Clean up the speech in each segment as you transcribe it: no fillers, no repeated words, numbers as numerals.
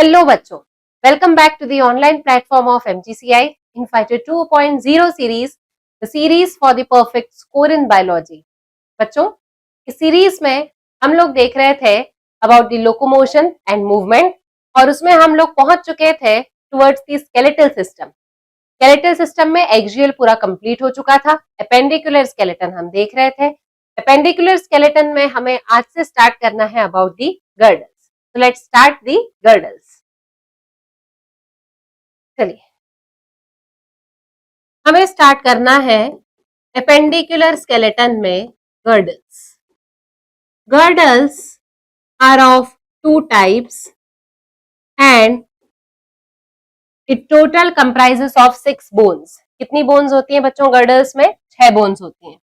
Hello बच्चों, welcome back to the online platform of MGCI Infighter 2.0 series, the series for the perfect score in biology. बच्चों, इस series में हम लोग देख रहे थे about the locomotion and movement और उसमें हम लोग पहुंच चुके थे towards the skeletal system. Skeletal system में axial पूरा complete हो चुका था, appendicular skeleton हम देख रहे थे. Appendicular skeleton में हमें आज से start करना है about the girdles. So let's start the girdles. चलिए हमें स्टार्ट करना है एपेंडिकुलर स्केलेटन में girdles. Girdles are of two types and it total comprises of 6 bones. कितनी बोन्स होती हैं बच्चों गर्डल्स में? 6 बोन्स होती हैं.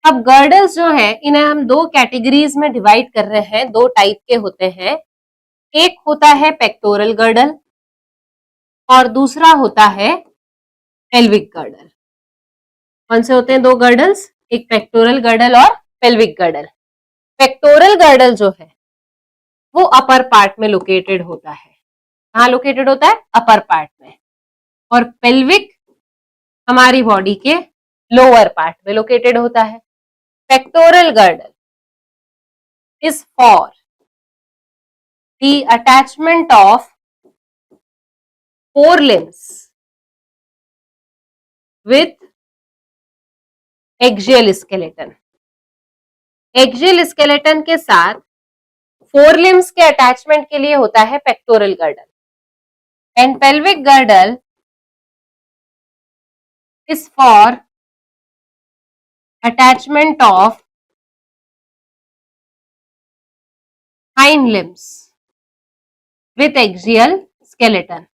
अब गर्डल्स जो है इन्हें हम दो कैटेगरीज में डिवाइड कर रहे हैं, दो टाइप के होते हैं. एक होता है पेक्टोरल गर्डल और दूसरा होता है पेल्विक गर्डल. कौन से होते हैं दो गर्डल्स? एक पेक्टोरल गर्डल और पेल्विक गर्डल. पेक्टोरल गर्डल जो है वो अपर पार्ट में लोकेटेड होता है. कहाँ लोकेटेड होता है? अपर पार्ट में. और पेल्विक हमारी बॉडी के लोअर पार्ट में लोकेटेड होता है. Pectoral girdle is for the attachment of four limbs with axial skeleton. Axial skeleton के साथ फोर लिम्स के अटैचमेंट के लिए होता है pectoral girdle. And pelvic girdle is for attachment of hind limbs with axial skeleton.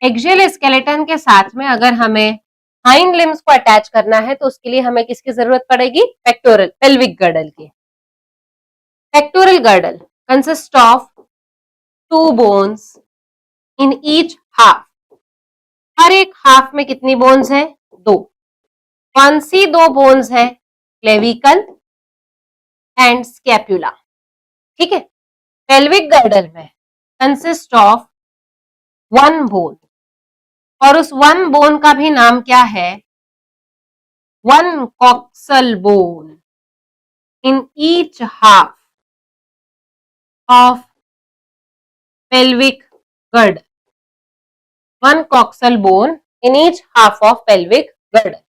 Axial skeleton के साथ में अगर हमें हाइंड लिम्स को अटैच करना है तो उसके लिए हमें किसकी जरूरत पड़ेगी? पेक्टोरल पेल्विक गर्डल की. Pectoral girdle consist of 2 bones in each half. हर एक हाफ में कितनी बोन्स है? 2. कौन सी 2 बोन्स है? Clavicle and scapula. ठीक है. पेल्विक गर्डल में कंसिस्ट ऑफ 1 बोन और उस 1 बोन का भी नाम क्या है? 1 coxal bone in each half of pelvic girdle. 1 coxal bone in each half of pelvic girdle.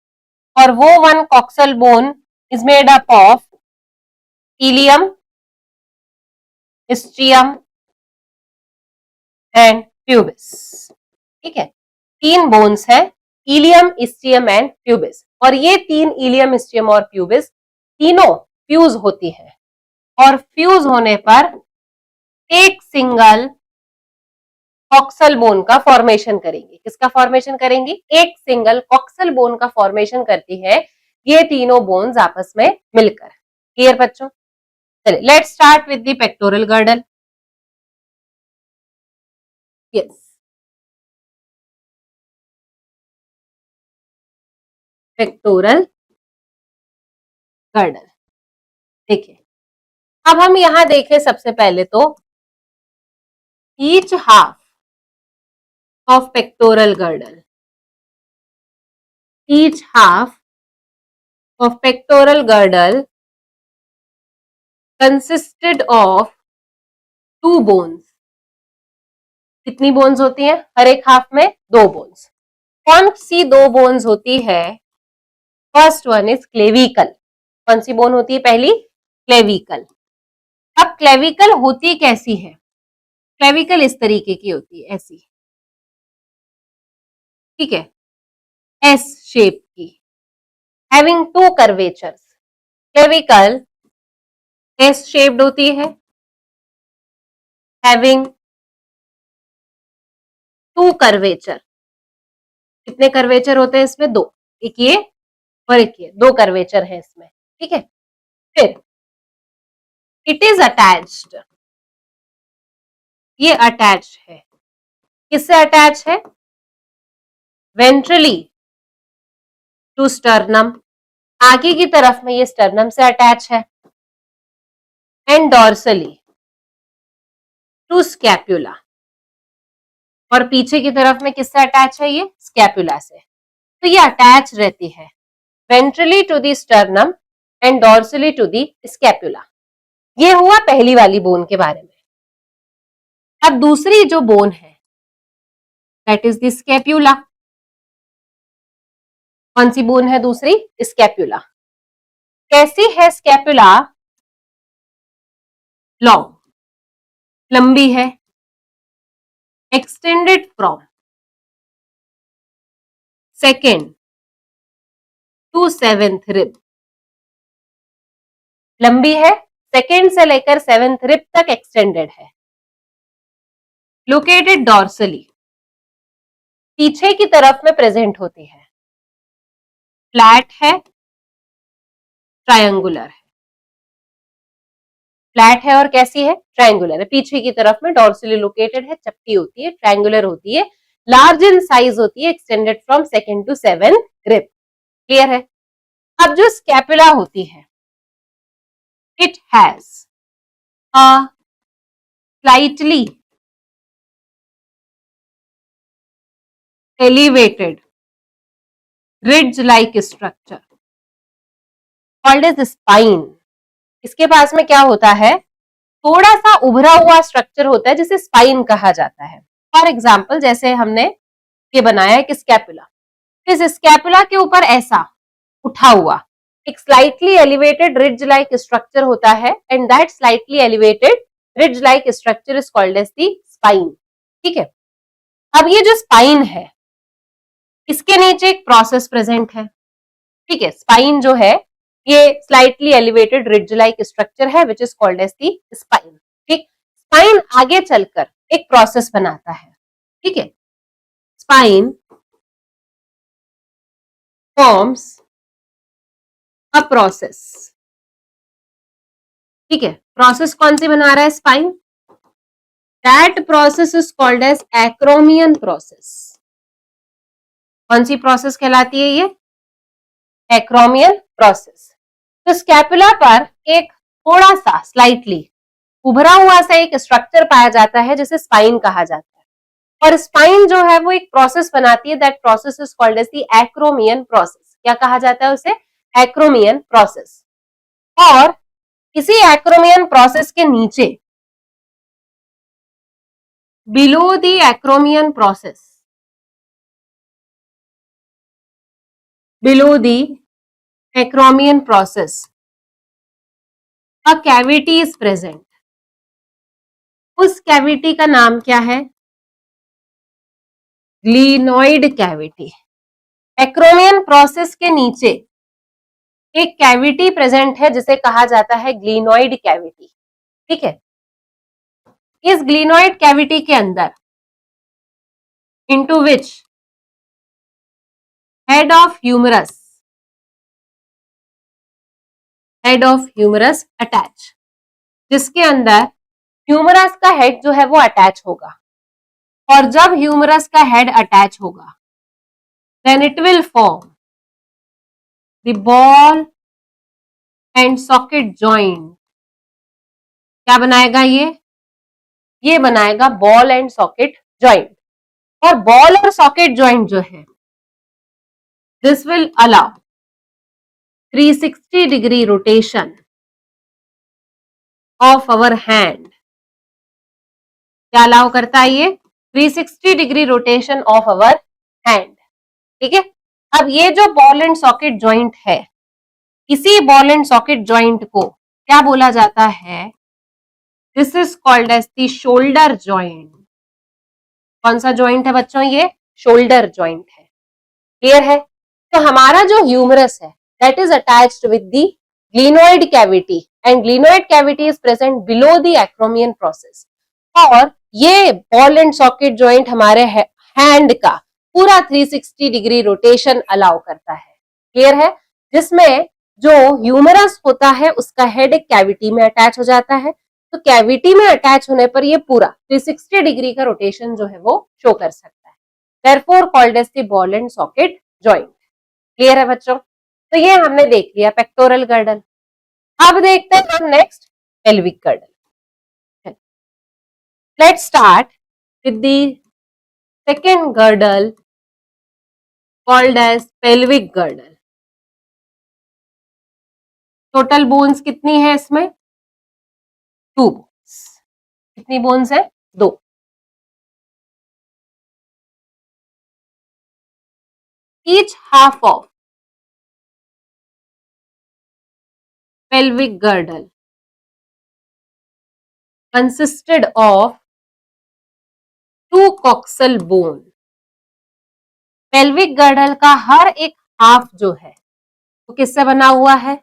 और वो 1 coxal bone is made up of ilium, ischium and pubis. ठीक है. 3 बोन्स है, इलियम, इस्ट्रियम एंड प्यूबिस. और ये 3 ilium, इस्ट्रियम और pubis तीनों fuse होती है और फ्यूज होने पर एक सिंगल कॉक्सल बोन का फॉर्मेशन करेंगी. किसका फॉर्मेशन करेंगी? एक सिंगल कॉक्सल बोन का फॉर्मेशन करती है ये तीनों बोन्स आपस में मिलकर. क्लियर बच्चों? चलिए let's start with the pectoral girdle. Yes, pectoral girdle. देखिए अब हम यहां देखें सबसे पहले तो each half of pectoral girdle, each half of pectoral girdle consisted of 2 bones. कितनी बोन्स होती हैं? हर एक हाफ में 2 बोन्स. कौन सी 2 बोन्स होती है? First one is clavicle. कौन सी बोन होती है पहली? क्लेविकल. अब क्लेविकल होती कैसी है? क्लेविकल इस तरीके की होती है, ऐसी. ठीक है, एस शेप की, having 2 curvatures. Clavicle S shaped होती है, हैविंग 2 कर्वेचर. कितने कर्वेचर होते हैं इसमें? 2. एक ये और एक ये, 2 कर्वेचर है इसमें. ठीक है. फिर इट इज अटैच्ड. ये अटैच है. किससे अटैच है? Ventrally to sternum. आगे की तरफ में ये स्टर्नम से अटैच है. And dorsally to scapula. और पीछे की तरफ में किससे अटैच है, ये स्कैपुला से। तो ये अटैच रहती है ventrally to the sternum and dorsally to the scapula. ये हुआ पहली वाली बोन के बारे में। अब दूसरी जो बोन है दैट इज द स्कैपुला। कौन सी बोन है दूसरी, स्कैपुला। कैसी है स्कैपुला, लॉन्ग, लंबी है, extended from second to seventh rib, लंबी है, सेकेंड से लेकर सेवेंथ रिब तक एक्सटेंडेड है। लोकेटेड डॉर्सली, पीछे की तरफ में प्रेजेंट होती है। फ्लैट है, ट्रायंगुलर है, फ्लैट है और कैसी है, ट्रायंगुलर है, पीछे की तरफ में डॉर्सली लोकेटेड है, चपटी होती है, ट्रायंगुलर होती है, लार्ज इन साइज होती है, extended from second to seventh rib. Clear है। अब जो स्कैपुला होती है, it has a slightly elevated ridge like structure called as spine। इसके पास में क्या होता है, थोड़ा सा उभरा हुआ स्ट्रक्चर होता है जिसे स्पाइन कहा जाता है। फॉर एग्जाम्पल जैसे हमने ये बनाया है कि स्कैपुला, इस स्कैपुला के ऊपर ऐसा उठा हुआ एक slightly elevated ridge like structure होता है and that slightly elevated ridge like structure is called as the spine. ठीक है। अब ये जो स्पाइन है इसके नीचे एक प्रोसेस प्रेजेंट है। ठीक है, स्पाइन जो है ये slightly elevated ridge like structure है which is called as the spine. ठीक, स्पाइन आगे चलकर एक प्रोसेस बनाता है। ठीक है, स्पाइन फॉर्म्स अ प्रोसेस। ठीक है, प्रोसेस कौन सी बना रहा है spine, that process is called as acromion process. कौन सी प्रोसेस कहलाती है ये, एक्रोमियन प्रोसेस। तो स्कैपुला पर एक थोड़ा सा स्लाइटली उभरा हुआ सा एक स्ट्रक्चर पाया जाता है जिसे स्पाइन कहा जाता है, और स्पाइन जो है वो एक प्रोसेस बनाती है, that process is called as the acromion process. क्या कहा जाता है उसे, एक्रोमियन प्रोसेस। और इसी एक्रोमियन प्रोसेस के नीचे, below the acromion process, below the acromion process a cavity is present. उस कैविटी का नाम क्या है, ग्लिनोइड कैविटी। एक्रोमियन प्रोसेस के नीचे एक कैविटी प्रेजेंट है जिसे कहा जाता है ग्लिनोइड कैविटी। ठीक है, इस ग्लिनोइड कैविटी के अंदर into which head of humerus attach, जिसके अंदर ह्यूमरस का हेड जो है वो अटैच होगा, और जब ह्यूमरस का हेड अटैच होगा then it will form the ball and socket joint. क्या बनाएगा ये बनाएगा बॉल एंड सॉकेट जॉइंट। और बॉल और सॉकेट जॉइंट जो है this will allow 360 degree rotation of our hand. क्या अलाउ करता है ये, 360 degree rotation of our hand. ठीक है, अब ये जो बॉल एंड सॉकेट जॉइंट है, इसी बॉल एंड सॉकेट जॉइंट को क्या बोला जाता है, this is called as the shoulder joint. कौन सा जॉइंट है बच्चों, ये शोल्डर जॉइंट है। क्लियर है। तो हमारा जो ह्यूमरस है that is attached with the glenoid cavity and glenoid cavity is present below the acromion process, और ये बॉल एंड सॉकेट जॉइंट हमारे हैंड का पूरा 360 डिग्री रोटेशन अलाउ करता है। क्लियर है, जिसमें जो ह्यूमरस होता है उसका हेड एक कैविटी में अटैच हो जाता है, तो कैविटी में अटैच होने पर ये पूरा 360 डिग्री का रोटेशन जो है वो शो कर सकता है। Therefore called as the ball and socket joint। Clear है बच्चों। तो ये हमने देख लिया पेक्टोरल गर्डल। अब देखते हैं हम next pelvic girdle. Let's start with the second girdle called as pelvic girdle. Total bones कितनी है इसमें? 2 बोन्स. कितनी बोन्स है? 2. Each half of pelvic girdle consisted of 2 coxal bone. Pelvic girdle का हर एक हाफ जो है वो किससे बना हुआ है?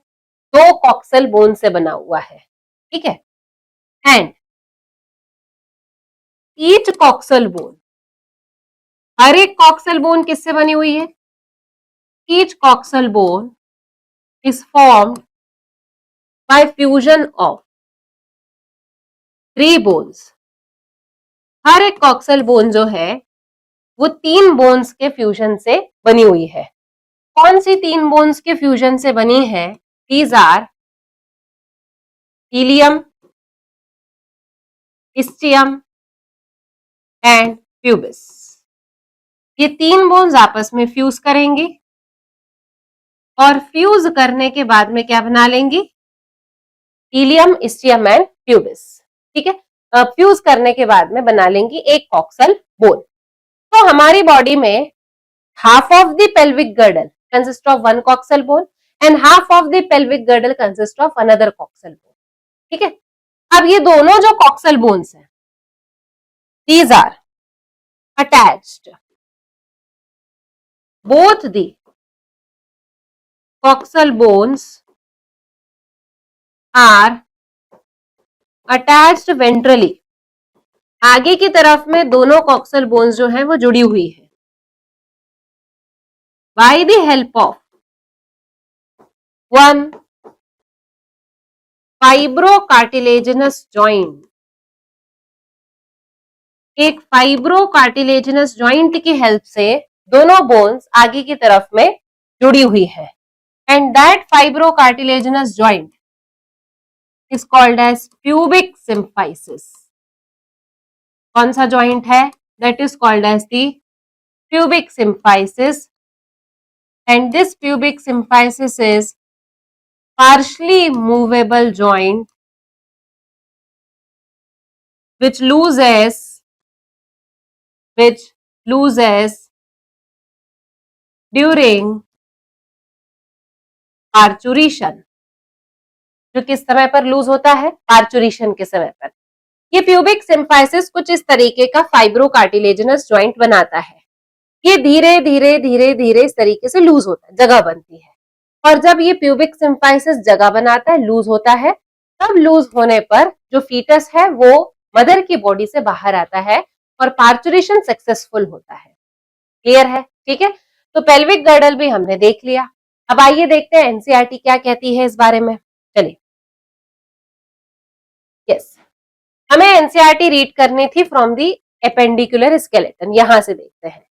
2 कॉक्सल बोन से बना हुआ है. ठीक है. एंड ईच कॉक्सल बोन, हर एक कॉक्सल बोन किससे बनी हुई है? Each coxal bone is formed by fusion of 3 bones. हर एक कॉक्सल बोन जो है वो 3 बोन्स के फ्यूजन से बनी हुई है. कौन सी 3 बोन्स के फ्यूजन से बनी है? These are ilium, ischium and pubis. ये 3 बोन्स आपस में फ्यूज करेंगी और फ्यूज करने के बाद में क्या बना लेंगी? Ilium, ischium and pubis. ठीक है. फ्यूज करने के बाद में बना लेंगी एक कॉक्सल बोन. तो हमारी बॉडी में half of the pelvic girdle consists of 1 coxal bone and half of the pelvic girdle consists of another coxal bone. ठीक है. अब ये दोनों जो coxal bones हैं, these are attached. Both the coxal bones are attached ventrally. आगे की तरफ में दोनों coxal bones जो है वो जुड़ी हुई है. By the help of one fibrocartilaginous joint. एक फाइब्रोकार्टिलेजिनस जॉइंट की हेल्प से दोनों बोन्स आगे की तरफ में जुड़ी हुई है. And that fibrocartilaginous joint is called as pubic symphysis. कौन सा जॉइंट है? That is called as the pubic symphysis. And this pubic symphysis is partially movable joint which loses during parturition. जो किस समय पर लूज होता है? पार्चुरेशन के समय पर. ये प्यूबिक सिम्फाइसिस कुछ इस तरीके का फाइब्रोकार्टिलेजिनस जॉइंट बनाता है. ये धीरे धीरे धीरे धीरे इस तरीके से लूज होता है, जगह बनती है. और जब ये प्यूबिक सिम्फाइसिस जगह बनाता है, लूज होता है, तब लूज होने पर जो फीटस है वो मदर की बॉडी से बाहर आता है और पार्चुरेशन सक्सेसफुल होता है. क्लियर है? ठीक है. तो पेल्विक गर्डल भी हमने देख लिया. अब आइए देखते हैं एनसीईआरटी क्या कहती है इस बारे में. चलिए. यस, हमें एनसीईआरटी रीड करनी थी फ्रॉम दी एपेंडिकुलर स्केलेटन. यहां से देखते हैं.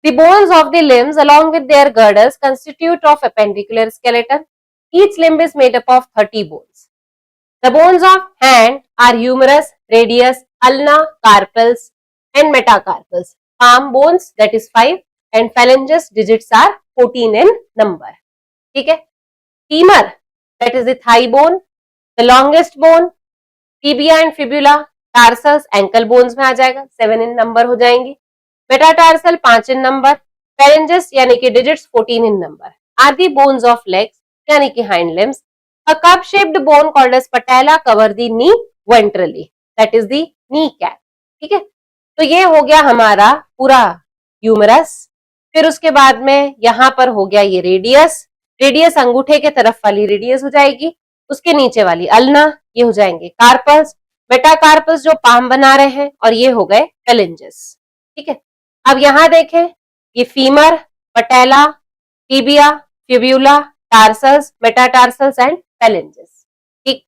The bones of the limbs along with their girdles constitute of appendicular skeleton. Each limb is made up of 30 bones. The bones of hand are humerus, radius, ulna, carpals and metacarpals. Palm bones, that is 5, and phalanges digits are 14 in number. ठीक है. Femur, that is the thigh bone, the longest bone, tibia and fibula, tarsals, ankle bones में आ जाएगा, 7 in number हो जाएंगी. Metatarsal 5 इन number. phalanges यानी कि digits 14 in number. Are the bones of legs यानी कि hind limbs. A cup shaped bone called as patella cover the knee ventrally, that is the knee cap. ठीक है. तो ये हो गया हमारा पूरा ह्यूमरस. फिर उसके बाद में यहां पर हो गया ये रेडियस. रेडियस अंगूठे के तरफ वाली रेडियस हो जाएगी. उसके नीचे वाली अल्ना, ये हो जाएंगे कार्पल्स. मेटाकार्पल्स जो पाम बना रहे हैं, और ये हो गए phalanges. ठीक है. अब यहां देखें, ये femur, patella, tibia, fibula, tarsals, metatarsals and phalanges. ठीक.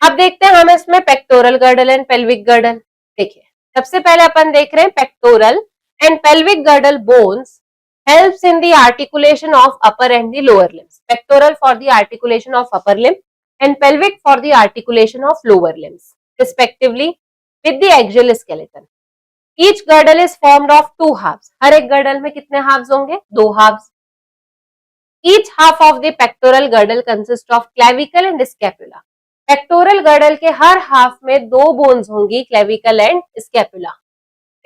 अब देखते हैं हम इसमें pectoral girdle and pelvic girdle. देखिए, सबसे पहले अपन देख रहे हैं pectoral and pelvic girdle bones helps in the articulation of upper and the lower limbs. Pectoral for the articulation of upper limb and pelvic for the articulation of lower limbs respectively with the axial skeleton. Each girdle is formed of 2 halves, हर एक girdle में कितने halves होंगे? 2 halves. Each half of the pectoral girdle consist of clavicle and scapula. Pectoral girdle के हर half में 2 bones होंगी, clavicle and scapula.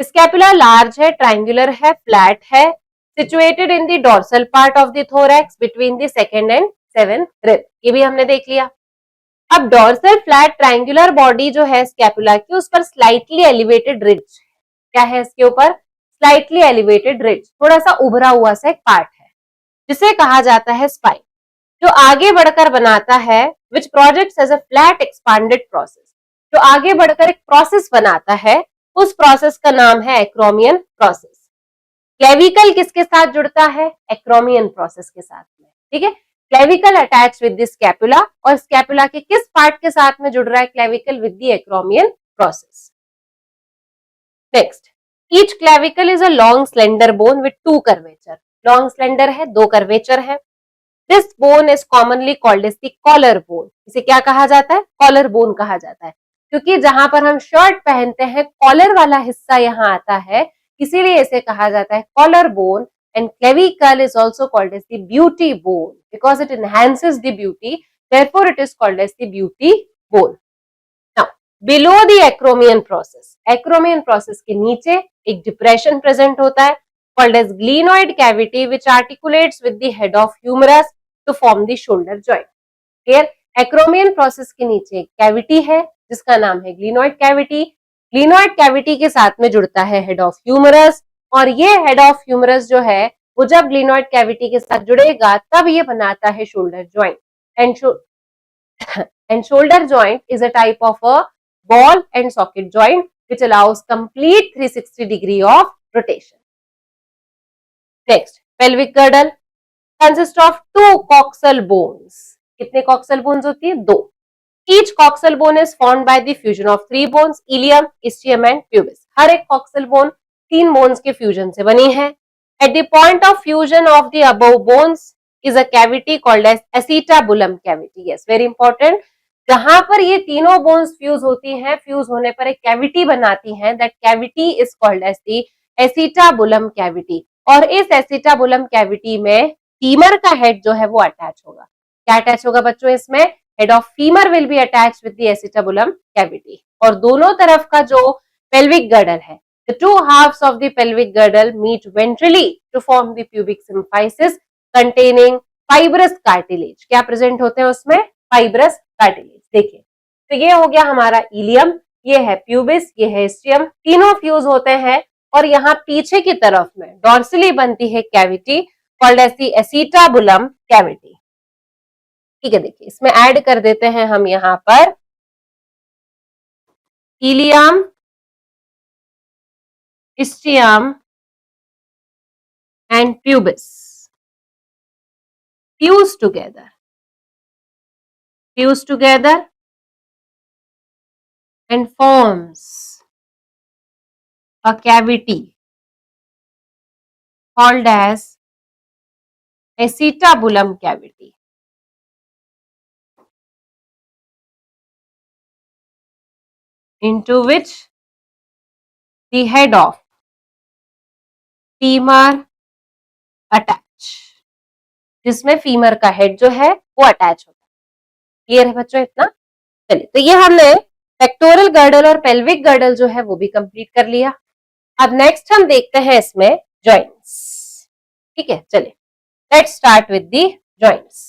Scapula large है, ट्रायंगुलर है, फ्लैट है, situated in the dorsal part of the thorax between the second and 7th rib. ये भी हमने देख लिया. अब डोर्सल फ्लैट ट्रायंगुलर बॉडी जो है स्कैपुला की, उस पर स्लाइटली एलिवेटेड रिज. क्या है इसके ऊपर? स्लाइटली एलिवेटेड रिज, थोड़ा सा उभरा हुआ सा एक पार्ट है, जिसे कहा जाता है स्पाइन, जो आगे बढ़कर बनाता है which projects as a flat expanded process. जो आगे बढ़कर एक प्रोसेस बनाता है, उस प्रोसेस का नाम है एक्रोमियन प्रोसेस. क्लेविकल किसके साथ जुड़ता है? एक्रोमियन प्रोसेस के साथ में. ठीक है, clavicle attach with the scapula, और स्कैपुला के किस पार्ट के साथ में जुड़ रहा है clavicle? With the acromion process. Next, each clavicle is a long slender bone with 2 curvature. Long slender है, 2 कर्वेचर है. This bone is commonly called as the collar bone. इसे क्या कहा जाता है? कॉलर बोन कहा जाता है, क्योंकि जहां पर हम शर्ट पहनते हैं कॉलर वाला हिस्सा यहाँ आता है, इसीलिए इसे कहा जाता है collar bone. And clavicle is also called as the beauty bone because it enhances the beauty, therefore it is called as the beauty bone. Now below the acromion process, acromion process के नीचे एक depression present होता है called as glenoid cavity which articulates with the head of humerus to form the shoulder joint. Clear? Acromion process के नीचे एक cavity है जिसका नाम है ग्लिनोइड कैविटी. ग्लिनोइड कैविटी के साथ में जुड़ता है हेड ऑफ ह्यूमरस, और ये हेड ऑफ ह्यूमरस जो है वो जब ग्लिनोइड कैविटी के साथ जुड़ेगा तब ये बनाता है shoulder joint. And shoulder joint is a type of a ball and socket joint which allows complete 360 degree of rotation. Next, pelvic girdle consists of 2 coxal bones. कितने coxal bones होती है? 2. Each coxal bone is formed by the fusion of 3 bones, ilium, ischium and pubis. हर एक coxal bone 3 bones के fusion से बनी है. At the point of fusion of the above bones is a cavity called as acetabulum cavity. Yes, very important. जहां पर ये तीनों bones fuse होती हैं, फ्यूज होने पर एक कैविटी बनाती हैं, that cavity is called as the acetabulum cavity. और इस एसिटाबुलम कैविटी में फीमर का हेड जो है वो अटैच होगा. क्या अटैच होगा बच्चों? इसमें head of femur will be attach with the acetabulum cavity. और दोनों तरफ का जो पेल्विक गर्डल है, the 2 halves of the pelvic girdle meet ventrally to form the pubic symphysis containing fibrous cartilage. क्या प्रेजेंट होते हैं उसमें? Fibrous cartilage. देखिए, तो ये हो गया हमारा इलियम, ये है प्यूबिस, ये है स्ट्रियम, तीनों फ्यूज होते हैं. और यहाँ पीछे की तरफ में डॉर्सली बनती है cavity called as the acetabulum cavity. ठीक है, देखिए इसमें ऐड कर देते हैं हम यहाँ पर ilium, ischium and pubis fuse together and forms a cavity called as acetabulum cavity, into which the head of femur attach, जिसमें फीमर का हेड जो है वो अटैच होता है. क्लियर है बच्चों इतना? चलिए, तो ये हमने पेक्टोरल गर्डल और पेल्विक गर्डल जो है वो भी कंप्लीट कर लिया. अब नेक्स्ट हम देखते हैं इसमें जॉइंट्स. ठीक है, चलिए let's start with the joints.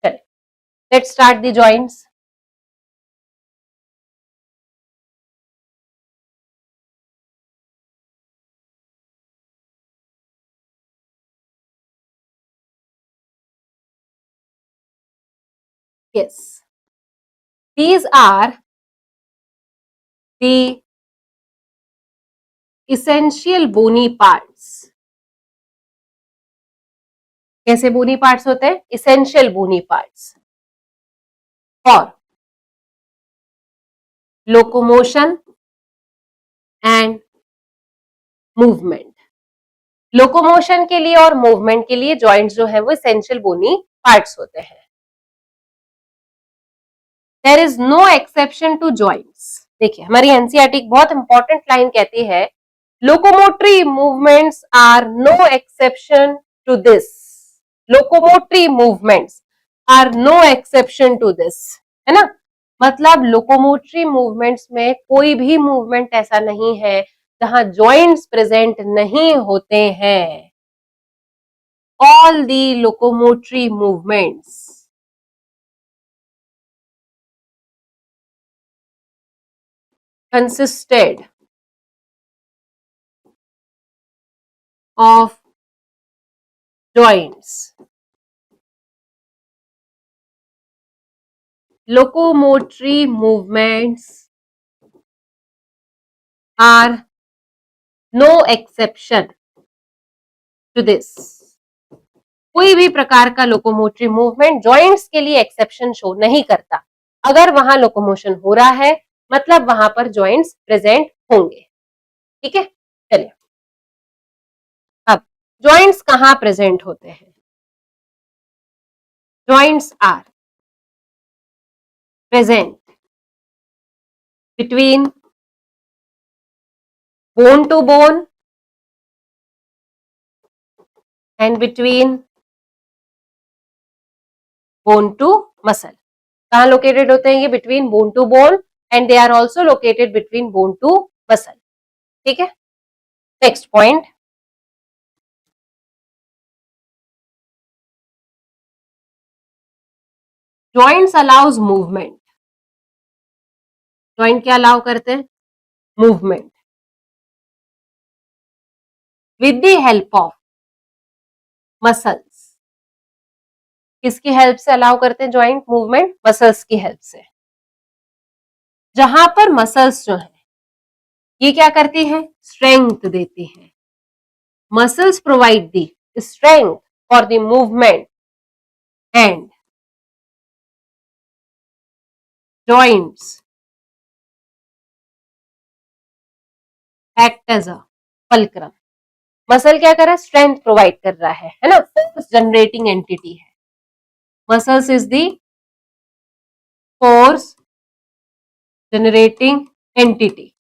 चलिए, let's start the joints. Yes, these are the essential bony parts. कैसे बोनी पार्ट्स होते हैं? Essential bony parts for locomotion and movement. Locomotion के लिए और मूवमेंट के लिए जॉइंट्स जो है वो एसेंशियल बोनी पार्ट्स होते हैं। There is no exception to joints. देखिए हमारी एनसीईआरटी बहुत इंपॉर्टेंट लाइन कहती है locomotory movements are no exception to this. Locomotory movements are no exception to this, है ना। मतलब लोकोमोटरी मूवमेंट्स में कोई भी मूवमेंट ऐसा नहीं है जहां जॉइंट्स प्रेजेंट नहीं होते हैं। All the locomotory movements consisted of joints. Locomotory movements are no exception to this. कोई भी प्रकार का लोकोमोटरी मूवमेंट जॉइंट्स के लिए एक्सेप्शन शो नहीं करता। अगर वहां लोकोमोशन हो रहा है मतलब वहां पर जॉइंट्स प्रेजेंट होंगे। ठीक है, चलिए अब जॉइंट्स कहां प्रेजेंट होते हैं? Joints are present between bone to bone and between bone to muscle. कहाँ लोकेटेड होते हैं ये? Between bone to bone and they are also located between bone to muscle. ठीक है, next point, joints allows movement. Joint क्या allow करते हैं? Movement with the help of muscles. किसकी हेल्प से अलाउ करते हैं जॉइंट मूवमेंट? मसल्स की हेल्प से। जहां पर मसल्स जो है ये क्या करती है? स्ट्रेंथ देती है। Muscles provide the strength for the movement and joints act as a fulcrum. Muscle क्या कर रहा है? स्ट्रेंथ प्रोवाइड कर रहा है ना, फोर्स जनरेटिंग एंटिटी है। Muscles is the force generating entity,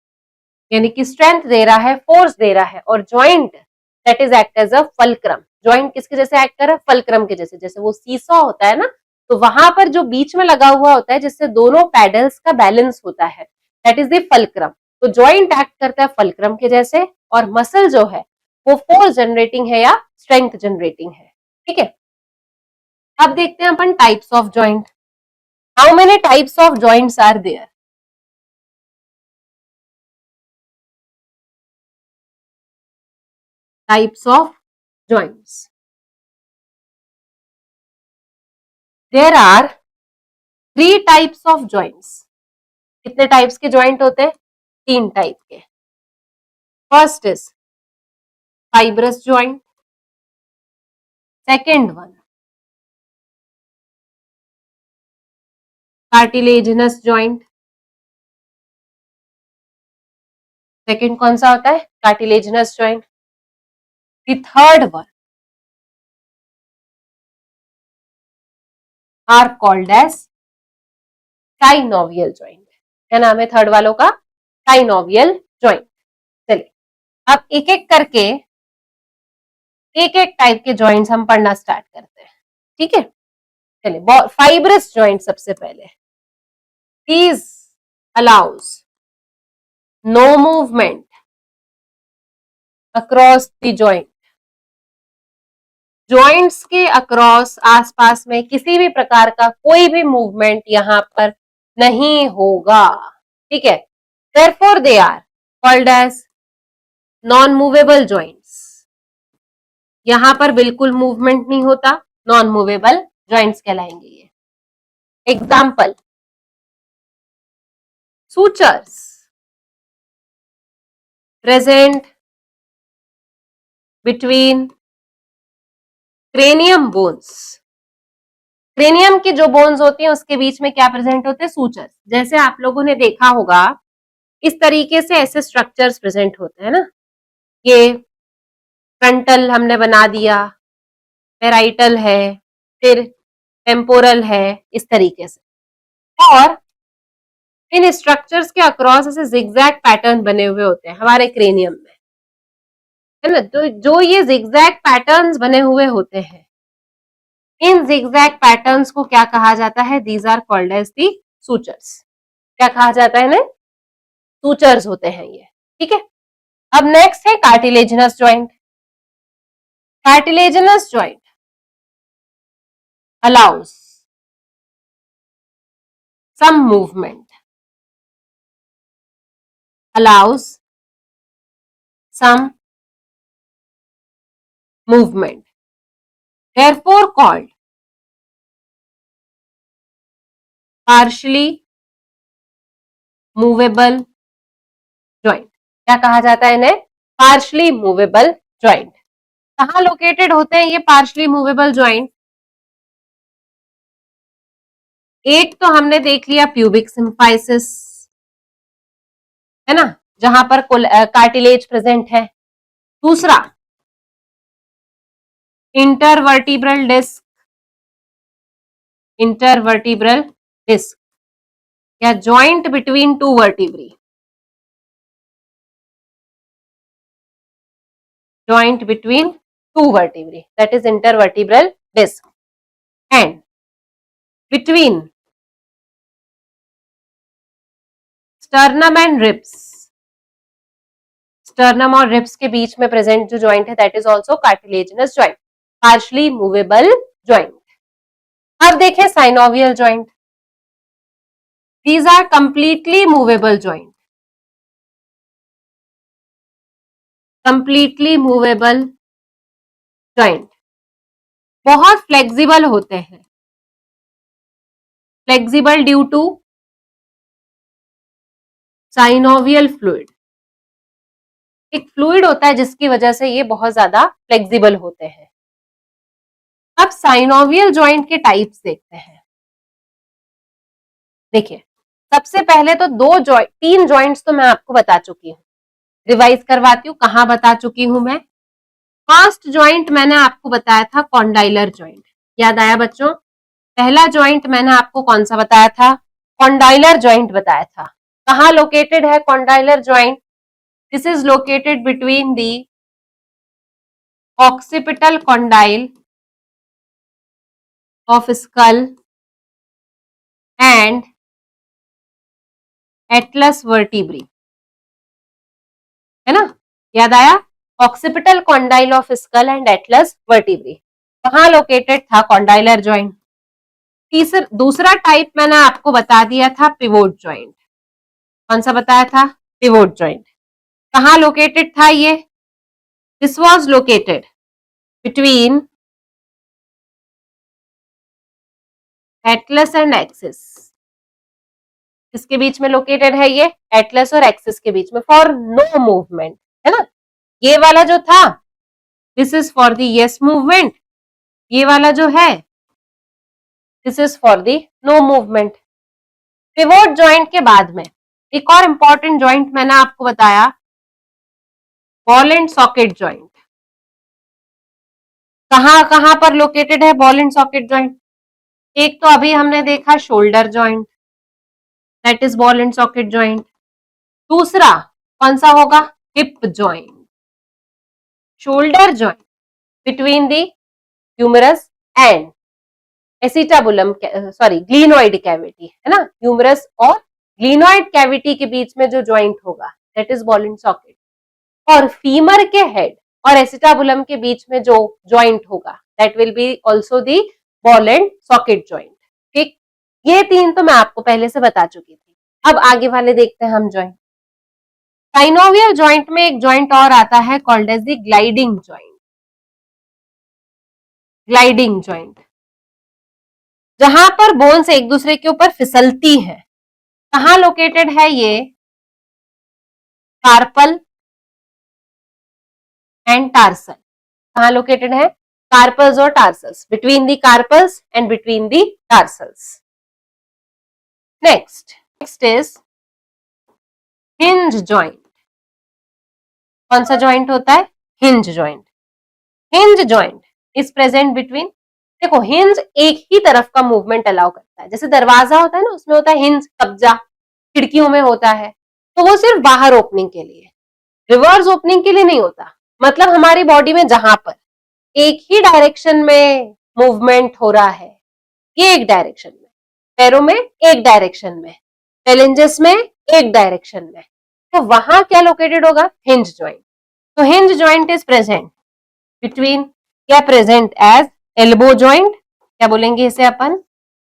यानी कि स्ट्रेंथ दे रहा है, फोर्स दे रहा है। और joint that is act as a fulcrum. Joint किसके जैसे एक्ट कर रहा है? फल्क्रम के जैसे। जैसे वो सीसॉ होता है ना, तो वहां पर जो बीच में लगा हुआ होता है जिससे दोनों पैडल्स का बैलेंस होता है, दैट इज द फल्क्रम। तो जॉइंट एक्ट करता है फल्क्रम के जैसे, और मसल जो है वो फोर्स जनरेटिंग है या स्ट्रेंथ जनरेटिंग है। ठीक है, अब देखते हैं अपन types of joint. How many types of joints are there? Types of joints, there are 3 types of joints. कितने टाइप्स के जॉइंट होते हैं? 3 टाइप के। First is fibrous joint, second one cartilaginous joint. Second कौन सा होता है? Cartilaginous joint. The third one are called as synovial joint. क्या नाम है थर्ड वालों का? Synovial joint. चलिए अब एक एक करके एक एक टाइप के जॉइंट्स हम पढ़ना स्टार्ट करते हैं। ठीक है, चलिए फाइब्रस जॉइंट सबसे पहले। These allows no movement across the joint. Joints के अक्रॉस आसपास में किसी भी प्रकार का कोई भी मूवमेंट यहां पर नहीं होगा। ठीक है, therefore they are called as non movable joints. यहां पर बिल्कुल मूवमेंट नहीं होता, नॉन मूवेबल जॉइंट्स कहलाएंगे ये। Example, sutures present between cranium bones. Cranium की जो बोन्स होती हैं उसके बीच में क्या प्रेजेंट होते हैं? सूचर्स। जैसे आप लोगों ने देखा होगा इस तरीके से ऐसे स्ट्रक्चर्स प्रेजेंट होते हैं ना, ये फ्रंटल हमने बना दिया, पैराइटल है, फिर टेम्पोरल है, इस तरीके से। और इन स्ट्रक्चर्स के अक्रॉस ऐसे जिगजैग पैटर्न बने हुए होते हैं हमारे क्रेनियम में, है ना। तो जो ये जिगजैग पैटर्न्स बने हुए होते हैं, इन जिगजैग पैटर्न्स को क्या कहा जाता है? These are called as the sutures. क्या कहा जाता है इन्हें? सूचर्स होते हैं ये, ठीक है। अब नेक्स्ट है cartilaginous joint. Cartilaginous joint allows some movement, allows some movement, therefore called partially movable joint। क्या कहा जाता है इन्हें? Partially movable joint. कहाँ लोकेटेड होते हैं ये पार्शली मूवेबल जॉइंट? एक तो हमने देख लिया प्यूबिक सिम्फाइसिस, है ना, जहां पर कार्टिलेज प्रेजेंट है। दूसरा इंटरवर्टिब्रल डिस्क, इंटरवर्टिब्रल डिस्क या joint between two vertebrae, joint between two vertebrae, that is intervertebral disc, and between sternum and ribs, sternum और ribs के बीच में present जो joint है that is also cartilaginous joint, partially movable joint। अब देखें synovial joint, these are completely movable joint, completely movable joint, बहुत flexible होते हैं, flexible due to synovial fluid। एक फ्लूइड होता है जिसकी वजह से ये बहुत ज्यादा फ्लेक्सिबल होते हैं। अब साइनोवियल जॉइंट के टाइप्स देखते हैं। देखिए, सबसे पहले तो तीन जॉइंट्स तो मैं आपको बता चुकी हूँ, रिवाइज करवाती हूँ कहाँ बता चुकी हूँ मैं। फर्स्ट जॉइंट मैंने आपको बताया था कॉन्डाइलर जॉइंट, याद आया बच्चों? पहला जॉइंट मैंने आपको कौन सा बताया था? कॉन्डाइलर जॉइंट बताया था। कहाँ लोकेटेड है condylar joint? This is located between the occipital condyle of skull and atlas vertebrae, है ना, याद आया? Occipital condyle of skull and Atlas vertebrae, कहाँ लोकेटेड था? Condylar joint. दूसरा टाइप मैंने आपको बता दिया था पिवोट जॉइंट। कौन सा बताया था? Pivot joint. कहाँ लोकेटेड था ये? This was located between Atlas and axis. किसके बीच में लोकेटेड है ये? एटलस और एक्सिस के बीच में, फॉर नो मूवमेंट, है ना। ये वाला जो था this is for the yes movement, ये वाला जो है this is for the no movement. Pivot joint के बाद में एक और इंपॉर्टेंट जॉइंट मैंने आपको बताया, बॉल एंड सॉकेट जॉइंट। कहां कहां पर लोकेटेड है बॉल एंड सॉकेट जॉइंट? एक तो अभी हमने देखा shoulder joint, that is ball and socket joint. दूसरा कौन सा होगा? Hip joint, shoulder joint between the humerus and acetabulum, sorry glenoid cavity, है ना, ह्यूमरस और ग्लिनोइड कैविटी के बीच में जो जॉइंट होगा that is ball and socket. और फीमर के हेड और एसिटाबुलम के बीच में जो जॉइंट होगा that will be also the ball and socket joint. ठीक, ये तीन तो मैं आपको पहले से बता चुकी थी। अब आगे वाले देखते हैं हम जॉइंट। साइनोवियल जॉइंट में एक जॉइंट और आता है called as the gliding joint, gliding joint, जहां पर बोन्स एक दूसरे के ऊपर फिसलती है। कहां लोकेटेड है ये? Carpal and tarsal. कहां लोकेटेड है? कार्पल्स और tarsals, between the carpals and between the tarsals. Next is hinge joint. कौन सा जॉइंट होता है? Hinge joint. Hinge joint is present between, देखो हिंज एक ही तरफ का मूवमेंट अलाउ करता है, जैसे दरवाजा होता है ना, उसमें होता है हिंज, कब्जा, खिड़कियों में होता है, तो वो सिर्फ बाहर ओपनिंग के लिए, रिवर्स ओपनिंग के लिए नहीं होता। मतलब हमारी बॉडी में जहां पर एक ही डायरेक्शन में मूवमेंट हो रहा है, ये एक डायरेक्शन में, पैरों में एक डायरेक्शन में, फेलेंजेस में एक डायरेक्शन में, तो वहां क्या लोकेटेड होगा, हिंज जॉइंट। तो hinge joint is present between, क्या प्रेजेंट एज एल्बो जॉइंट, क्या बोलेंगे इसे अपन,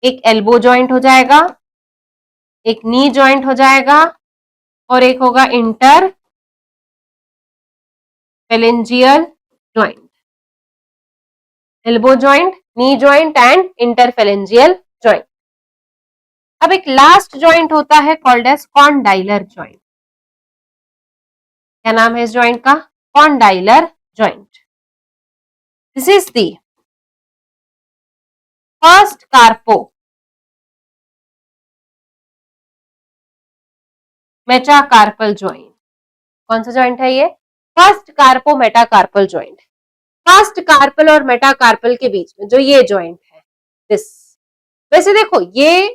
एक एल्बो जॉइंट हो जाएगा, एक नी जॉइंट हो जाएगा, और एक होगा interphalangeal joint, elbow joint, knee joint and interphalangeal joint. अब एक लास्ट जॉइंट होता है कॉल्ड एज कॉन्डाइलर जॉइंट। क्या नाम है इस जॉइंट का, condylar joint. This is the first carpometacarpal joint. कौन सा जॉइंट है ये, first carpometacarpal joint. First carpal और मेटाकार्पल के बीच में जो ये जॉइंट है, दिस, वैसे देखो ये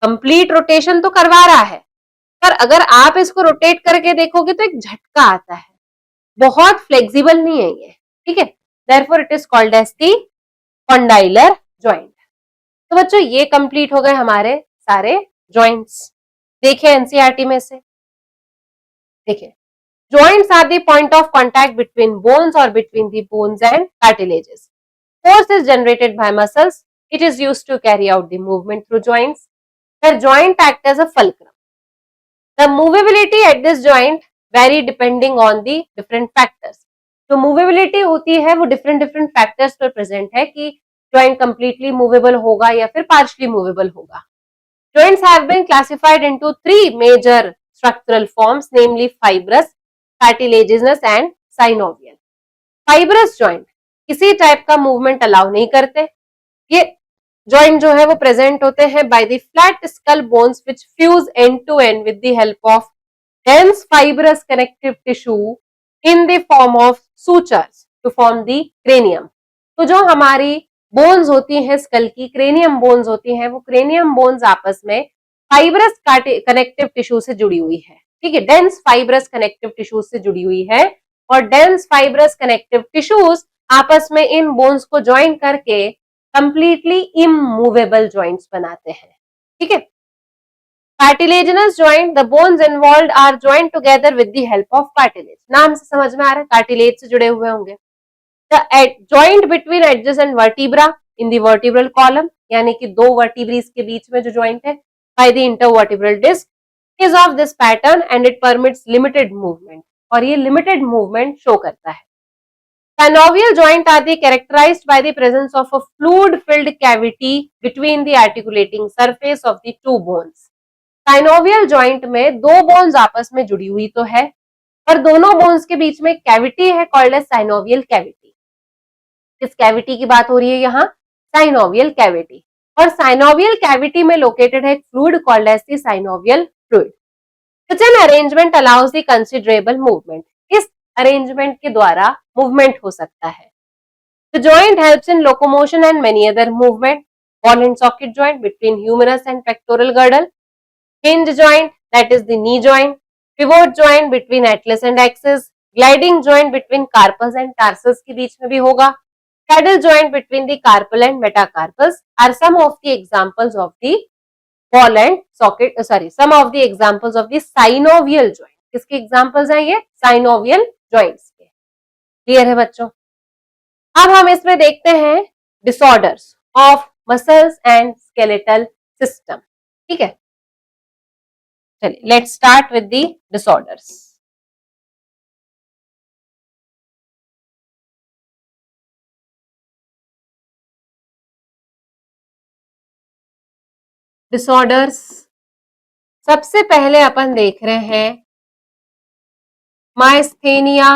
कंप्लीट रोटेशन तो करवा रहा है, पर अगर आप इसको रोटेट करके देखोगे तो एक झटका आता है, बहुत फ्लेक्सिबल नहीं है ये, ठीक है, therefore it is called as the condylar joint. तो बच्चों ये कंप्लीट हो गए हमारे सारे जॉइंट्स, देखिए एनसीईआरटी में से, देखिए joints are the point of contact between bones or between the bones and cartilages. Force is generated by muscles. It is used to carry out the movement through joints. The joint act as a fulcrum. The movability at this joint vary depending on the different factors. तो movability होती है वो different factors पर present है कि joint completely movable होगा या फिर partially movable होगा. Joints have been classified into three major structural forms, namely fibrous, cartilaginous and synovial. Fibrous joint किसी टाइप का मूवमेंट अलाउ नहीं करते, ये जॉइंट जो है वो प्रेजेंट होते हैं by the flat skull bones which fuse end to end with the help of dense fibrous connective tissue in the form of sutures to form the cranium. तो जो हमारी बोन्स होती हैं स्कल की, क्रेनियम बोन्स होती हैं, वो cranium bones आपस में फाइब्रस कनेक्टिव टिश्यू से जुड़ी हुई है, ठीक है, डेंस फाइब्रस कनेक्टिव टिश्यू से जुड़ी हुई है, और डेंस फाइब्रस कनेक्टिव टिश्यूज आपस में इन बोन्स को ज्वाइन करके कंप्लीटली इमूवेबल जॉइंट्स बनाते हैं, ठीक है। Cartilaginous joint, the bones involved are joint together with the help of cartilage, नाम से समझ में आ रहा है कार्टिलेज से जुड़े हुए होंगे। The joint between adjacent vertebra in the vertebral column, यानी कि दो वर्टिब्रीज के बीच में जो जॉइंट है, by the intervertebral disc is of this pattern and it permits limited movement, और ये limited movement शो करता है। Synovial joint are the characterized by the presence of a fluid-filled cavity between the articulating surface of the two bones. Synovial joint में दो bones आपस में जुड़ी हुई तो है, पर दोनों bones के बीच में कैविटी है called as synovial cavity. किस कैविटी की बात हो रही है यहाँ, synovial cavity, और synovial cavity में located है fluid called as the synovial fluid. Such an arrangement allows the considerable movement. इस अरेंजमेंट के द्वारा मूवमेंट हो सकता है। The joint helps in locomotion and many other movement. Ball and socket joint between humerus and pectoral girdle. Hinge joint, that is the knee joint. Pivot joint between atlas and axis. Gliding joint between carpus and tarsus के बीच में भी होगा. Saddle joint between the carpal and metacarpus are some of the examples of the ball and socket, some of the examples of the synovial joint. किसके examples हैं ये, synovial joints के। Clear है बच्चों। अब हम इसमें देखते हैं disorders of muscles and skeletal system, ठीक है। चलिए let's start with the disorders. Disorders, सबसे पहले अपन देख रहे हैं माइस्थेनिया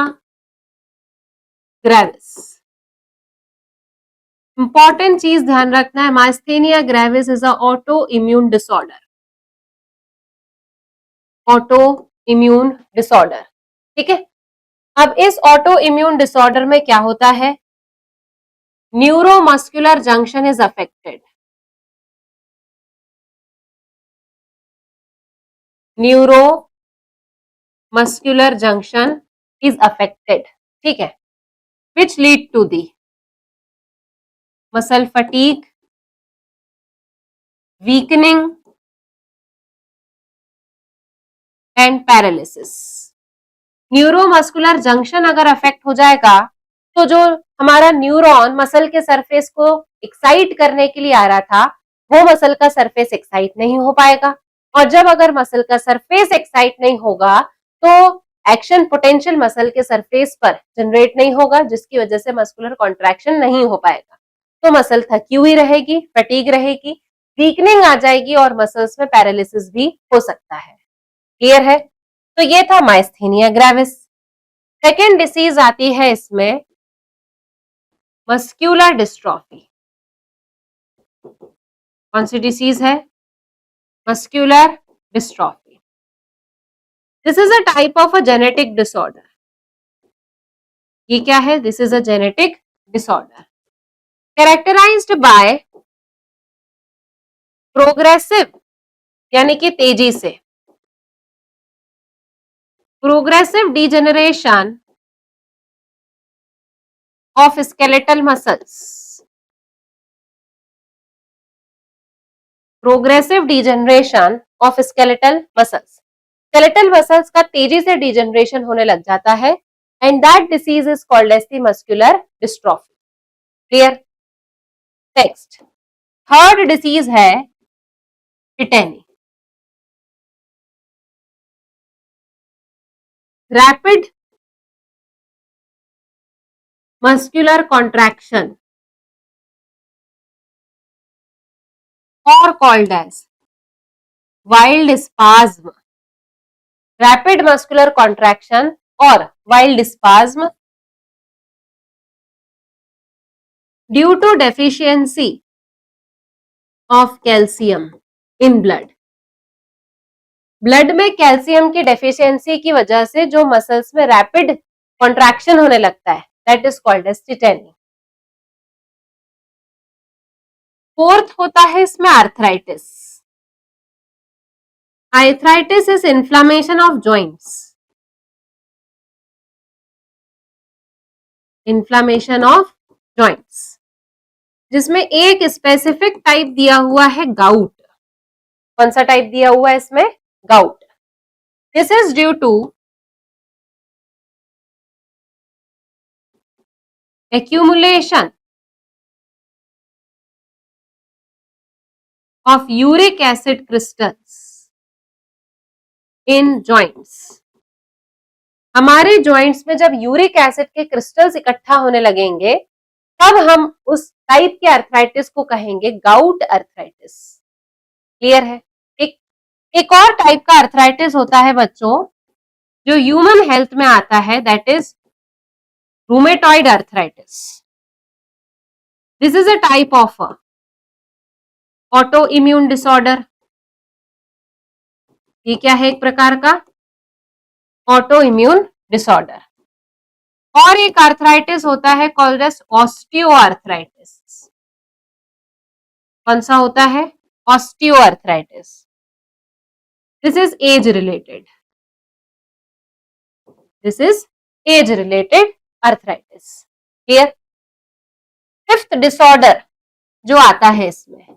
ग्रेविस। इंपॉर्टेंट चीज ध्यान रखना है, myasthenia gravis is a auto immune disorder, auto immune disorder, ठीक है। अब इस ऑटो इम्यून डिसऑर्डर में क्या होता है? Neuromuscular junction is affected. Neuromuscular junction is affected, ठीक है, which lead to the muscle fatigue, weakening and paralysis। Neuromuscular junction अगर अफेक्ट हो जाएगा तो जो हमारा न्यूरॉन मसल के सरफेस को एक्साइट करने के लिए आ रहा था वो मसल का सरफेस एक्साइट नहीं हो पाएगा, और जब अगर मसल का सरफेस एक्साइट नहीं होगा तो एक्शन पोटेंशियल मसल के सरफेस पर जनरेट नहीं होगा, जिसकी वजह से मस्कुलर कॉन्ट्रैक्शन नहीं हो पाएगा। तो मसल थकी हुई रहेगी, फटीग रहेगी, वीकनिंग आ जाएगी और मसल्स में पैरालिसिस भी हो सकता है। क्लियर है? तो ये था माइस्थेनिया ग्रेविस। सेकेंड डिसीज आती है इसमें मस्क्यूलर डिस्ट्रॉफी। कौन सी डिसीज है? Muscular dystrophy. This is a type of a genetic disorder. ये क्या है? This is a genetic disorder characterized by progressive, यानी कि तेजी से, progressive degeneration of skeletal muscles. Progressive degeneration of skeletal muscles. Skeletal muscles का तेजी से डिजेनरेशन होने लग जाता है and that disease is called as the muscular dystrophy. Clear? Next third disease है टिटेनी। रैपिड मस्कुलर कॉन्ट्रैक्शन और called as wild spasm. Rapid muscular contraction और wild spasm due to deficiency of calcium in blood. Blood में calcium की deficiency की वजह से जो muscles में रैपिड कॉन्ट्रैक्शन होने लगता है that is called as tetany. Fourth होता है इसमें arthritis. Arthritis is inflammation of joints. Inflammation of joints, जिसमें एक स्पेसिफिक टाइप दिया हुआ है गाउट। कौन सा टाइप दिया हुआ है इसमें? Gout. This is due to accumulation of uric acid crystals in joints। हमारे जॉइंट्स में जब यूरिक एसिड के क्रिस्टल्स इकट्ठा होने लगेंगे तब हम उस टाइप के अर्थराइटिस को कहेंगे गाउट अर्थराइटिस। क्लियर है? एक और टाइप का अर्थराइटिस होता है बच्चों जो ह्यूमन हेल्थ में आता है, that is rheumatoid arthritis. This is a type of auto immune disorder. ये क्या है? एक प्रकार का ऑटो इम्यून डिसऑर्डर। और एक आर्थराइटिस होता है कॉल्ड एज ऑस्टियोआर्थराइटिस। कौन सा होता है? Osteoarthritis. This is age related. This is age related arthritis. Clear? Fifth disorder जो आता है इसमें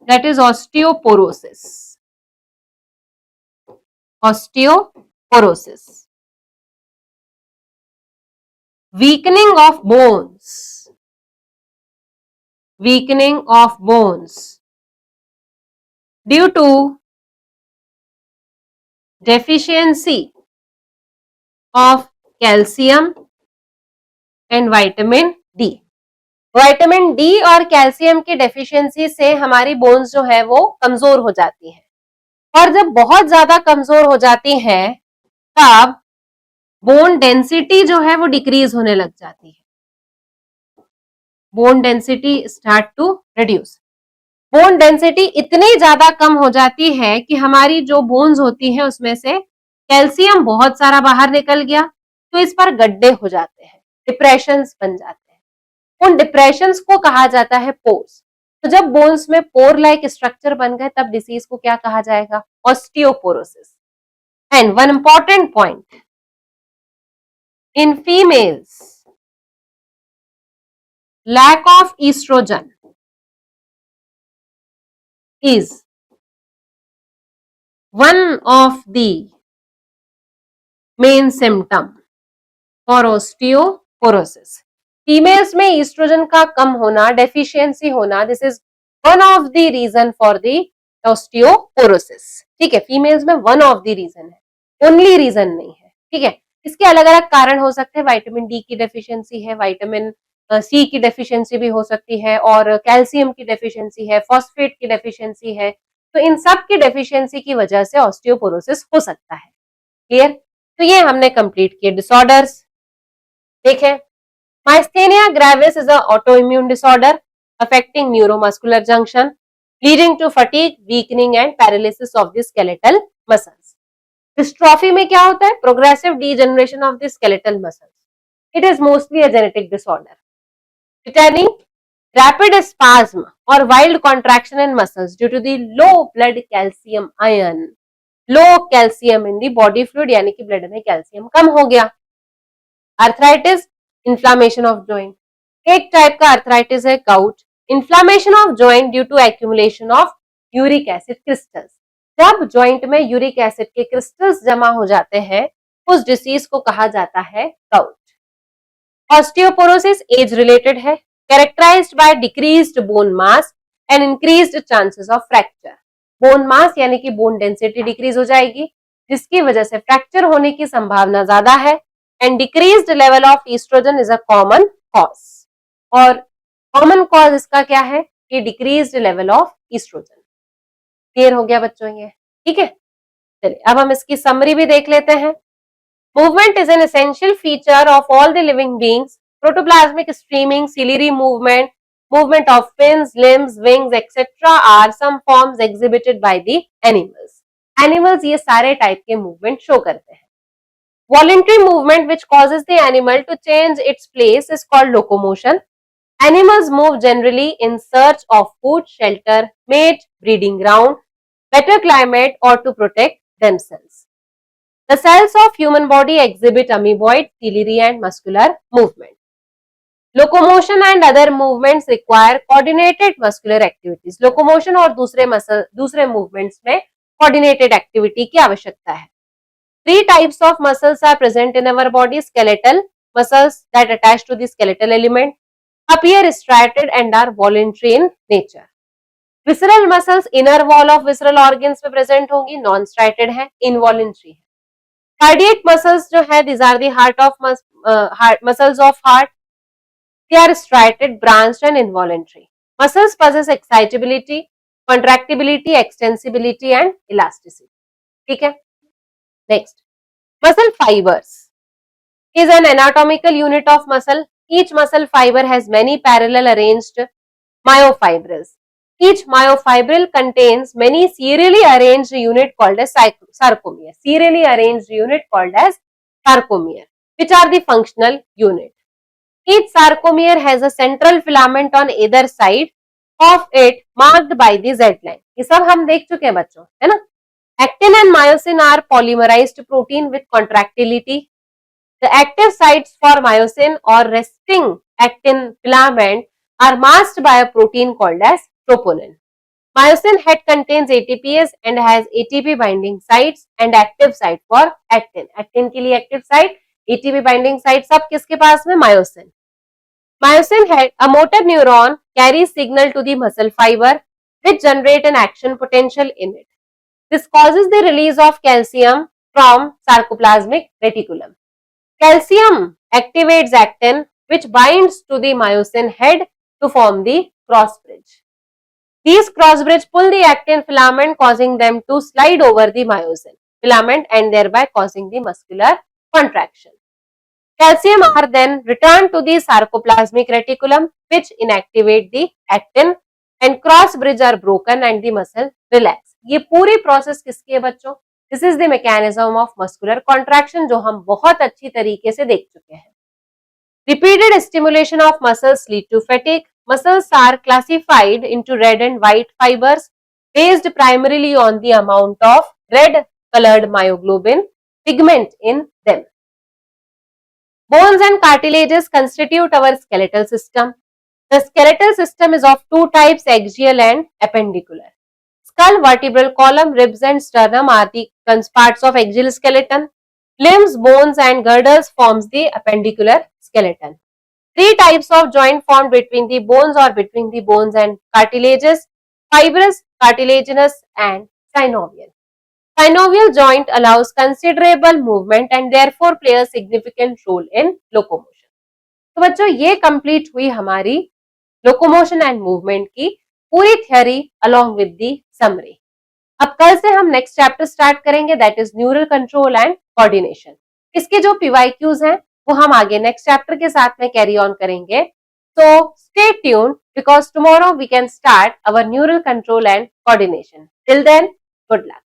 that is osteoporosis. Osteoporosis, weakening of bones, weakening of bones due to deficiency of calcium and vitamin D। Vitamin D और calcium की deficiency से हमारी bones जो है वो कमजोर हो जाती है, और जब बहुत ज्यादा कमजोर हो जाती है तब बोन डेंसिटी जो है वो डिक्रीज होने लग जाती है। Bone density start to reduce. Bone density इतनी ज्यादा कम हो जाती है कि हमारी जो बोन्स होती हैं उसमें से कैल्शियम बहुत सारा बाहर निकल गया, तो इस पर गड्ढे हो जाते हैं, डिप्रेशंस बन जाते हैं। उन डिप्रेशंस को कहा जाता है पोर्स। तो जब बोन्स में पोर लाइक स्ट्रक्चर बन गए तब डिसीज को क्या कहा जाएगा? Osteoporosis. And one important point, in females lack of estrogen is one of the main symptom for osteoporosis. Females में ईस्ट्रोजन का कम होना, डेफिशिएंसी होना, this is one of the reason for the osteoporosis. ठीक है, फीमेल्स में one of the reason है, only reason नहीं है। ठीक है, इसके अलग अलग कारण हो सकते हैं। विटामिन डी की डेफिशिएंसी है, विटामिन सी की डेफिशिएंसी भी हो सकती है, और कैल्शियम की डेफिशिएंसी है, फॉस्फेट की डेफिशिएंसी है। तो इन सब की डेफिशिएंसी की वजह से ऑस्टियोपोरोसिस हो सकता है। क्लियर? तो ये हमने कंप्लीट किए डिसऑर्डर्स। देखें, myasthenia gravis is a autoimmune disorder affecting neuromuscular junction leading to fatigue, weakening and paralysis of the skeletal muscles. Dystrophy में क्या होता है? Progressive degeneration of the skeletal muscles. It is mostly a genetic disorder returning rapid spasm or wild contraction in muscles due to the low blood calcium ion, low calcium in the body fluid, यानी कि blood में calcium कम हो गया। Arthritis, inflammation of joint, एक type का arthritis है gout, inflammation of joint due to accumulation of uric acid crystals. जब जॉइंट में यूरिक एसिड के क्रिस्टल्स जमा हो जाते हैं उस डिसीज को कहा जाता है गाउट। ऑस्टियोपोरोसिस एज रिलेटेड है, characterized by decreased bone mass and increased chances of fracture. Bone mass यानी कि बोन डेंसिटी डिक्रीज हो जाएगी, जिसकी वजह से फ्रैक्चर होने की संभावना ज्यादा है। And decreased level of estrogen is a common cause. और कॉमन कॉज इसका क्या है? कि decreased level of estrogen. Clear हो गया बच्चों ये? ठीक है, चलिए अब हम इसकी समरी भी देख लेते हैं। Movement is an essential feature of all the living beings. Protoplasmic streaming, ciliary movement, movement of fins, limbs, wings, etc. are some forms exhibited by the animals. Animals ये सारे टाइप के मूवमेंट शो करते हैं। Voluntary movement which causes the animal to change its place is called locomotion. Animals move generally in search of food, shelter, mate, breeding ground, better climate, or to protect themselves. The cells of human body exhibit amoeboid, ciliary and muscular movement. Locomotion and other movements require coordinated muscular activities. Locomotion और दूसरे movements में coordinated activity की आवश्यकता है। Three types of muscles are present in our body. Skeletal muscles that attach to the skeletal element appear striated and are voluntary in nature. Visceral muscles inner wall of visceral organs में present होंगी, non-striated है, involuntary है। Cardiac muscles जो है, these are the muscles of heart. They are striated, branched and involuntary. Muscles possess excitability, contractibility, extensibility and elasticity. ठीक है, next. Muscle fibers is an anatomical unit of muscle. Each muscle fiber has many parallel arranged myofibrils. Each myofibril contains many serially arranged unit called as sarcomere. Serially arranged unit called as sarcomere, which are the functional unit. Each sarcomere has a central filament on either side of it marked by the Z line. ये सब हम देख चुके हैं बच्चों, है ना? Actin and myosin are polymerized protein with contractility. The active sites for myosin or resting actin filament are masked by a protein called as troponin. Myosin head contains ATPase and has ATP binding sites and active site for actin. Actin के लिए active site, ATP binding site सब किसके पास में? Myosin. Myosin head, a motor neuron carries signal to the muscle fiber which generate an action potential in it. This causes the release of calcium from sarcoplasmic reticulum. Calcium activates actin which binds to the myosin head to form the cross bridge. These cross bridge pull the actin filament causing them to slide over the myosin filament and thereby causing the muscular contraction. Calcium are then returned to the sarcoplasmic reticulum which inactivate the actin and cross bridge are broken and the muscle relax. ये पूरी process किसकी है बच्चों? This is the mechanism of muscular contraction, जो हम बहुत अच्छी तरीके से देख चुके हैं. Repeated stimulation of muscles lead to fatigue. Muscles are classified into red and white fibers based primarily on the amount of red colored myoglobin pigment in them. Bones and cartilages constitute our skeletal system. The skeletal system is of two types, axial and appendicular. Skull, vertebral column, ribs and sternum are the parts of axial skeleton. Limbs, bones and girdles forms the appendicular skeleton. Three types of joint formed between the bones or between the bones and cartilages: fibrous, cartilaginous and synovial. Synovial joint allows considerable movement and therefore play a significant role in locomotion. तो बच्चों ये complete हुई हमारी locomotion and movement की पूरी theory along with the summary. अब कल से हम नेक्स्ट चैप्टर स्टार्ट करेंगे, that is neural control and coordination. इसके जो पीवाईक्यूज हैं वो हम आगे नेक्स्ट चैप्टर के साथ में कैरी ऑन करेंगे. So stay tuned because tomorrow we can start our neural control and coordination. Till then, good luck.